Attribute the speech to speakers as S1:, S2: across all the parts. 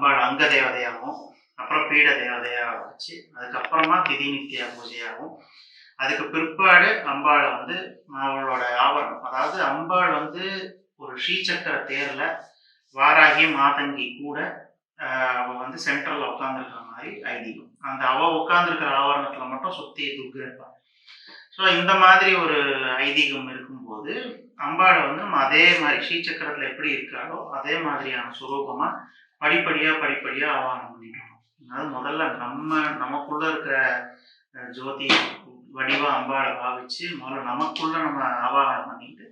S1: அம்பாள் அங்க தேவதையாகவும், அப்புறம் பீட தேவதையாக வச்சு, அதுக்கப்புறமா திதி நித்திய பூஜையாகவும், அதுக்கு பிற்பாடு அம்பாளை வந்து அவளோட ஆவரணம், அதாவது அம்பாள் வந்து ஒரு ஸ்ரீசக்கர தேர்ல வாராகி மாதங்கி கூட அவ வந்து சென்ட்ரல்ல உட்காந்துருக்கிற மாதிரி ஐதீகம். அந்த அவ உட்காந்துருக்கிற ஆவரணத்துல மட்டும் சுத்தி துர்கை இருப்பாள். ஸோ இந்த மாதிரி ஒரு ஐதீகம் இருக்கும்போது அம்பாளை வந்து நம்ம அதே மாதிரி ஸ்ரீசக்கரத்தில் எப்படி இருக்காளோ அதே மாதிரியான சுரூபமா படிப்படியா ஆவாகனம் பண்ணிட்டோம். அதாவது முதல்ல நமக்குள்ள இருக்கிற ஜோதி வடிவா அம்பாளை பாவிச்சு முதல்ல நமக்குள்ள நம்ம ஆவாகனம் பண்ணிட்டு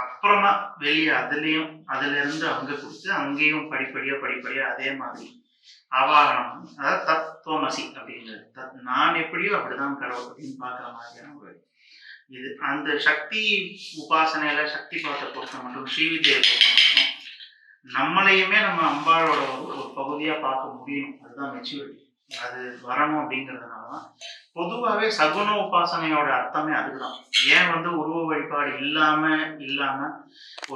S1: அப்புறமா வெளியே அதுல இருந்து அங்க கொடுத்து அங்கேயும் படிப்படியா அதே மாதிரி ஆவாகனம், அதாவது தத்துவமசி அப்படிங்கிறது நான் எப்படியோ அப்படிதான் கடவுள் அப்படின்னு பார்க்குற மாதிரியான ஒரு இது. அந்த சக்தி உபாசனையில சக்தி பாட்டை பொறுத்த மட்டும் ஸ்ரீவித்யை பொறுத்த மட்டும் நம்மளையுமே நம்ம அம்பாளோட ஒரு பகுதியா பார்க்க முடியும். அதுதான் மெச்சூரிட்டி, அது வரணும் அப்படிங்கிறதுனாலதான் பொதுவாகவே சகுன உபாசனையோட அர்த்தமே அதுக்குதான். ஏன் வந்து உருவ வழிபாடு இல்லாம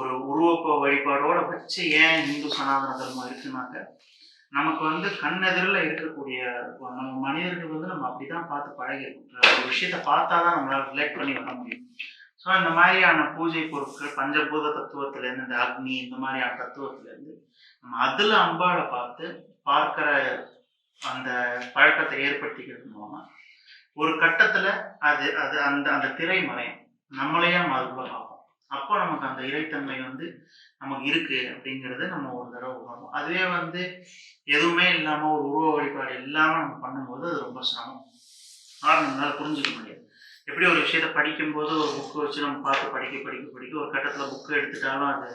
S1: ஒரு உருவ வழிபாடோட வச்சு ஏன் இந்து சனாதன தர்மம் இருக்குனாக்க, நமக்கு வந்து கண்ணெதிரில் இருக்கக்கூடிய நம்ம மனிதர்கள் வந்து நம்ம அப்படிதான் பார்த்து பழகிருக்கோம். ஒரு விஷயத்த பார்த்தாதான் நம்மளால ரிலேட் பண்ணி வர முடியும். ஸோ இந்த மாதிரியான பூஜை பொருட்கள் பஞ்சபூத தத்துவத்திலேருந்து, இந்த அக்னி இந்த மாதிரியான தத்துவத்திலேருந்து நம்ம அதில் அம்பாளை பார்க்கிற அந்த பழக்கத்தை ஏற்படுத்திக்கிறது மூலமா ஒரு கட்டத்துல அது அது அந்த அந்த திரை மறையும், நம்மளையே நம்ம அதுக்குள்ள பார்ப்போம். அப்போ நமக்கு அந்த இறைத்தன்மை வந்து நமக்கு இருக்கு அப்படிங்கிறது நம்ம ஒரு தடவை உணர்வோம். அதுவே வந்து எதுவுமே இல்லாம ஒரு உருவ வழிபாடு இல்லாம நம்ம பண்ணும்போது அது ரொம்ப சிரமம். நம்மளால புரிஞ்சுக்க முடியாது. எப்படி ஒரு விஷயத்த படிக்கும்போது ஒரு புக்கு வச்சு நம்ம பார்த்து படிக்க ஒரு கட்டத்துல புக்கு எடுத்துட்டாலும் அது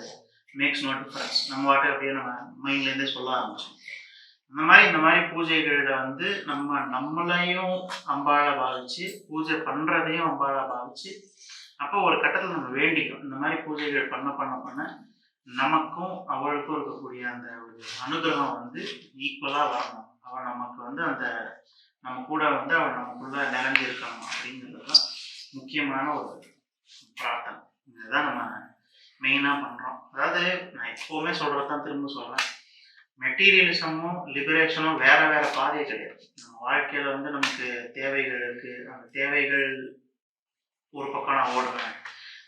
S1: மேக்ஸ் நோ டிஃபரன்ஸ், நம்ம வாட்டை அப்படியே நம்ம மைண்ட்லேருந்தே சொல்ல ஆரம்பிச்சோம். இந்த மாதிரி பூஜைகளில் வந்து நம்மளையும் அம்பாளை பாவிச்சு பூஜை பண்றதையும் அம்பாளை பாவிச்சு அப்போ ஒரு கட்டத்தில் நம்ம வேண்டிக்கிறோம். இந்த மாதிரி பூஜைகள் பண்ண நமக்கும் அவளுக்கும் இருக்கக்கூடிய அந்த ஒரு அனுகிரகம் வந்து ஈக்குவலா வரணும். அவள் நமக்கு வந்து அந்த நம்ம கூட வந்து அவள் நமக்குள்ள நிறைஞ்சு இருக்கணும் அப்படிங்கிறதுதான் முக்கியமான ஒரு பிரார்த்தனை. இதுதான் நம்ம மெயினா பண்றோம். அதாவது நான் எப்பவுமே சொல்றதுதான் திரும்ப சொல்றேன், மெட்டீரியலிசமும் லிபரேஷனும் வேற பாதையே கிடையாது. நம்ம வாழ்க்கையில வந்து நமக்கு தேவைகள் இருக்கு, அந்த தேவைகள் ஒரு பக்கம் நான் ஓடுவேன்,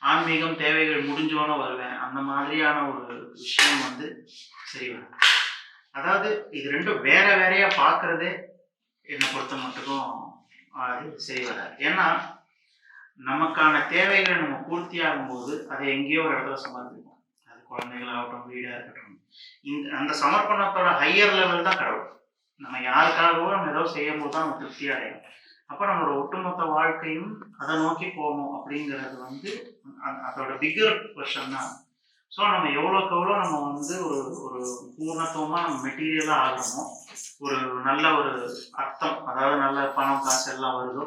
S1: ஆன்மீகம் தேவைகள் முடிஞ்சோன்னு வருவேன், அந்த மாதிரியான ஒரு விஷயம் வந்து சரி வரும். அதாவது இது ரெண்டும் வேறையா பார்க்கறதே என்னை பொறுத்த மட்டும் அது சரி வராது. ஏன்னா நமக்கான தேவைகளை நம்ம பூர்த்தி ஆகும்போது அதை எங்கேயோ ஒரு இடத்துல சமர்ப்பிப்போம். அது குழந்தைகளாகட்டும், வீடா இருக்கட்டும். அந்த சமர்ப்பணத்தோட ஹையர் லெவல் தான் கடவுள். நம்ம யாருக்காகவோ நம்ம ஏதோ செய்யும் போது தான் நம்ம திருப்தி அடையும். அப்போ நம்மளோட ஒட்டுமொத்த வாழ்க்கையும் அதை நோக்கி போகணும் அப்படிங்கிறது வந்து அதோட பிகர் வெர்ஷன் தான். ஸோ நம்ம எவ்வளோ நம்ம வந்து ஒரு பூர்ணத்துவமாக நம்ம மெட்டீரியலாக ஆகணுமோ, ஒரு நல்ல ஒரு அர்த்தம், அதாவது நல்ல பணம் காசு எல்லாம் வருதோ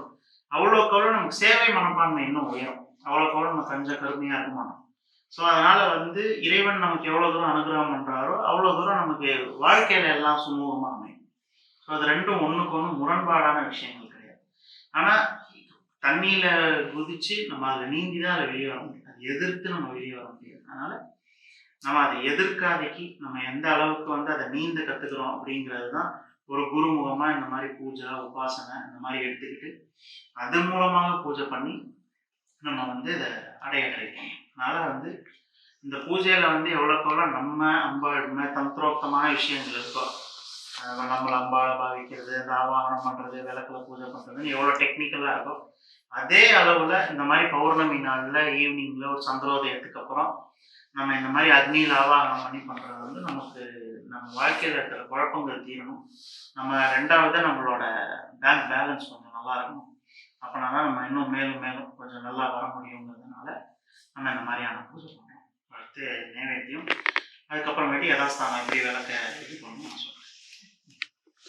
S1: அவ்வளோக்கு நமக்கு சேவை மனப்பான்மை இன்னும் உயரும். அவ்வளோக்கு நம்ம கொஞ்சம் கருமையாக இருக்க மாட்டோம். ஸோ அதனால வந்து இறைவன் நமக்கு எவ்வளோ தூரம் அனுகிரகம் பண்ணுறாரோ அவ்வளோ தூரம் நமக்கு வாழ்க்கையில எல்லாம் சுமூகமாக அமையும். ஸோ அது ரெண்டும் ஒன்றுக்கு ஒன்று முரண்பாடான விஷயங்கள் கிடையாது. ஆனால் தண்ணியில குதிச்சு நம்ம அதில் நீந்தி தான் அதை வெளியே வர முடியும். அதை எதிர்த்து நம்ம வெளியே வர முடியாது. அதனால நம்ம அதை எதிர்க்காதைக்கு நம்ம எந்த அளவுக்கு வந்து அதை நீந்த கற்றுக்கிறோம் அப்படிங்கிறது தான் ஒரு குருமுகமாக இந்த மாதிரி பூஜை உபாசனை இந்த மாதிரி எடுத்துக்கிட்டு அது மூலமாக பூஜை பண்ணி நம்ம வந்து இதை அடைய ட்ரை பண்ணணும். அதனால வந்து இந்த பூஜையில வந்து எவ்வளோக்கெவ்வளோ நம்ம அம்பாள் தந்திரோக்தமான விஷயங்கள் இருக்கோ, நம்மளை அம்பாளை பாவிக்கிறது, இந்த ஆவாகனம் பண்றது, விளக்குல பூஜை பண்றதுன்னு எவ்வளோ டெக்னிக்கலா இருக்கோ அதே அளவுல இந்த மாதிரி பௌர்ணமி நாள்ல ஈவினிங்ல ஒரு சந்திரோதயத்துக்கு அப்புறம் நம்ம இந்த மாதிரி அக்னியில் ஆவாகனம் பண்ணி பண்றது வந்து நமக்கு நம்ம வாழ்க்கையில இருக்கிற குழப்பங்கள் தீரணும். நம்ம ரெண்டாவது நம்மளோட பேங்க் பேலன்ஸ் கொஞ்சம் நல்லா இருக்கணும். அப்படின்னா தான் நம்ம இன்னும் மேலும் கொஞ்சம் நல்லா வர முடியுங்கிறதுனால நம்ம இந்த மாதிரியான பூஜை பண்ணுறோம். அடுத்து நைவேத்தியம், அதுக்கப்புறமேட்டு யதாஸ்தானம் எப்படி விளக்க